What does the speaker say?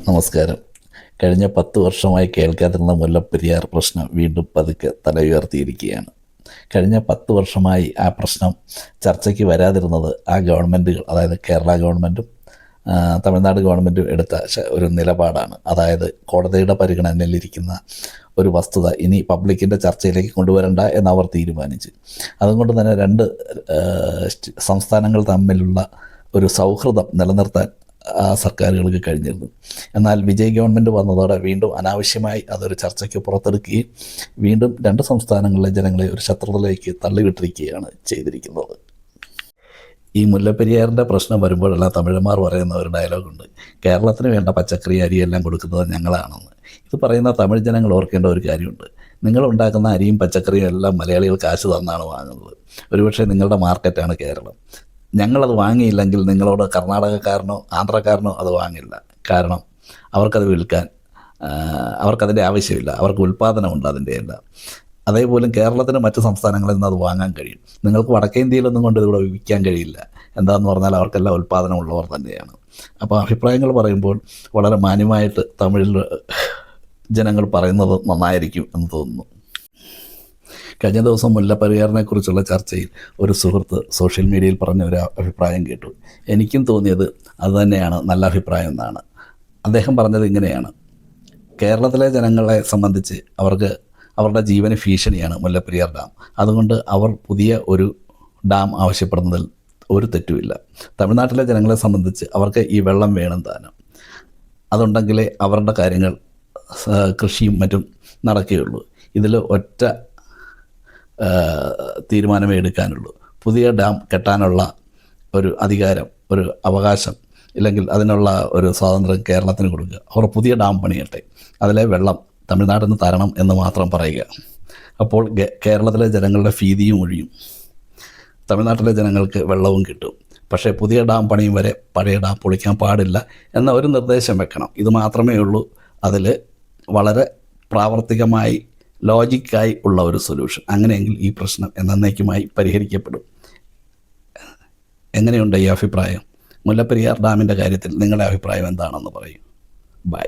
നമസ്കാരം. കഴിഞ്ഞ 10 വർഷമായി കേൾക്കാതിരുന്ന മുല്ലപ്പെരിയാർ പ്രശ്നം വീണ്ടും പതുക്കെ തല ഉയർത്തിയിരിക്കുകയാണ്. കഴിഞ്ഞ 10 വർഷമായി ആ പ്രശ്നം ചർച്ചയ്ക്ക് വരാതിരുന്നത് ആ ഗവൺമെൻറ്റുകൾ, അതായത് കേരള ഗവൺമെൻറ്റും തമിഴ്നാട് ഗവൺമെൻറ്റും എടുത്ത ഒരു നിലപാടാണ്. അതായത് കോടതിയുടെ പരിഗണനയിലിരിക്കുന്ന ഒരു വസ്തുത ഇനി പബ്ലിക്കിൻ്റെ ചർച്ചയിലേക്ക് കൊണ്ടുവരണ്ട എന്നവർ തീരുമാനിച്ചു. അതുകൊണ്ട് തന്നെ രണ്ട് സംസ്ഥാനങ്ങൾ തമ്മിലുള്ള ഒരു സൗഹൃദം നിലനിർത്താൻ ആ സർക്കാരുകൾക്ക് കഴിഞ്ഞിരുന്നു. എന്നാൽ വിജയ് ഗവൺമെൻറ് വന്നതോടെ വീണ്ടും അനാവശ്യമായി അതൊരു ചർച്ചയ്ക്ക് പുറത്തെടുക്കുകയും വീണ്ടും രണ്ട് സംസ്ഥാനങ്ങളിലെ ജനങ്ങളെ ഒരു ശത്രുതയിലേക്ക് തള്ളിവിട്ടിരിക്കുകയാണ് ചെയ്തിരിക്കുന്നത്. ഈ മുല്ലപ്പെരിയാറിൻ്റെ പ്രശ്നം വരുമ്പോഴെല്ലാം തമിഴന്മാർ പറയുന്ന ഒരു ഡയലോഗുണ്ട്, കേരളത്തിന് വേണ്ട പച്ചക്കറി അരിയെല്ലാം കൊടുക്കുന്നത് ഞങ്ങളാണെന്ന്. ഇത് പറയുന്ന തമിഴ് ജനങ്ങൾ ഓർക്കേണ്ട ഒരു കാര്യമുണ്ട്, നിങ്ങളുണ്ടാക്കുന്ന അരിയും പച്ചക്കറിയും എല്ലാം മലയാളികൾ കാശ് തന്നാണ് വാങ്ങുന്നത്. ഒരുപക്ഷെ നിങ്ങളുടെ മാർക്കറ്റാണ് കേരളം. ഞങ്ങളത് വാങ്ങിയില്ലെങ്കിൽ നിങ്ങളോട് കർണാടകക്കാരനോ ആന്ധ്രക്കാരനോ അത് വാങ്ങില്ല. കാരണം അവർക്കത് വിൽക്കാൻ അവർക്കതിൻ്റെ ആവശ്യമില്ല, അവർക്ക് ഉൽപ്പാദനമുണ്ട് അതിൻ്റെ എല്ലാം. അതേപോലും കേരളത്തിന് മറ്റ് സംസ്ഥാനങ്ങളിൽ നിന്ന് അത് വാങ്ങാൻ കഴിയും. നിങ്ങൾക്ക് വടക്കേ ഇന്ത്യയിലൊന്നും കൊണ്ട് ഇതിവിടെ വിൽക്കാൻ കഴിയില്ല. എന്താണെന്ന് പറഞ്ഞാൽ അവർക്കെല്ലാം ഉൽപ്പാദനമുള്ളവർ തന്നെയാണ്. അപ്പോൾ അഭിപ്രായങ്ങൾ പറയുമ്പോൾ വളരെ മാന്യമായിട്ട് തമിഴിൽ ജനങ്ങൾ പറയുന്നത് നന്നായിരിക്കും എന്ന് തോന്നുന്നു. കഴിഞ്ഞ ദിവസം മുല്ലപ്പെരിയാറിനെക്കുറിച്ചുള്ള ചർച്ചയിൽ ഒരു സുഹൃത്ത് സോഷ്യൽ മീഡിയയിൽ പറഞ്ഞ ഒരു അഭിപ്രായം കേട്ടു. എനിക്കും തോന്നിയത് അതുതന്നെയാണ്, നല്ല അഭിപ്രായം എന്നാണ്. അദ്ദേഹം പറഞ്ഞത് ഇങ്ങനെയാണ്, കേരളത്തിലെ ജനങ്ങളെ സംബന്ധിച്ച് അവരുടെ ജീവന് ഭീഷണിയാണ് മുല്ലപ്പെരിയാർ ഡാം. അതുകൊണ്ട് അവർ പുതിയ ഒരു ഡാം ആവശ്യപ്പെടുന്നതിൽ ഒരു തെറ്റുമില്ല. തമിഴ്നാട്ടിലെ ജനങ്ങളെ സംബന്ധിച്ച് അവർക്ക് ഈ വെള്ളം വേണം താനും. അതുണ്ടെങ്കിലേ അവരുടെ കാര്യങ്ങൾ കൃഷിയും മറ്റും നടക്കുകയുള്ളൂ. ഇതിൽ ഒറ്റ തീരുമാനമേ എടുക്കാനുള്ളൂ. പുതിയ ഡാം കെട്ടാനുള്ള ഒരു അധികാരം, ഒരു അവകാശം, ഇല്ലെങ്കിൽ അതിനുള്ള ഒരു സ്വാതന്ത്ര്യം കേരളത്തിന് കൊടുക്കുക. അവർ പുതിയ ഡാം പണിയട്ടെ, അതിലെ വെള്ളം തമിഴ്നാട്ടിൽ നിന്ന് തരണം എന്ന് മാത്രം പറയുക. അപ്പോൾ കേരളത്തിലെ ജനങ്ങളുടെ ഭീതിയും ഒഴിയും, തമിഴ്നാട്ടിലെ ജനങ്ങൾക്ക് വെള്ളവും കിട്ടും. പക്ഷേ പുതിയ ഡാം പണിയും വരെ പഴയ ഡാം പൊളിക്കാൻ പാടില്ല എന്ന ഒരു നിർദ്ദേശം വെക്കണം. ഇത് മാത്രമേ ഉള്ളൂ അതിൽ വളരെ പ്രാവർത്തികമായി ലോജിക്കായി ഉള്ള ഒരു സൊല്യൂഷൻ. അങ്ങനെയെങ്കിൽ ഈ പ്രശ്നം എന്നേക്കുമായി പരിഹരിക്കപ്പെടും. എങ്ങനെയുണ്ട് ഈ അഭിപ്രായം? മുല്ലപ്പെരിയാർ ഡാമിൻ്റെ കാര്യത്തിൽ നിങ്ങളുടെ അഭിപ്രായം എന്താണെന്ന് പറയൂ. ബൈ.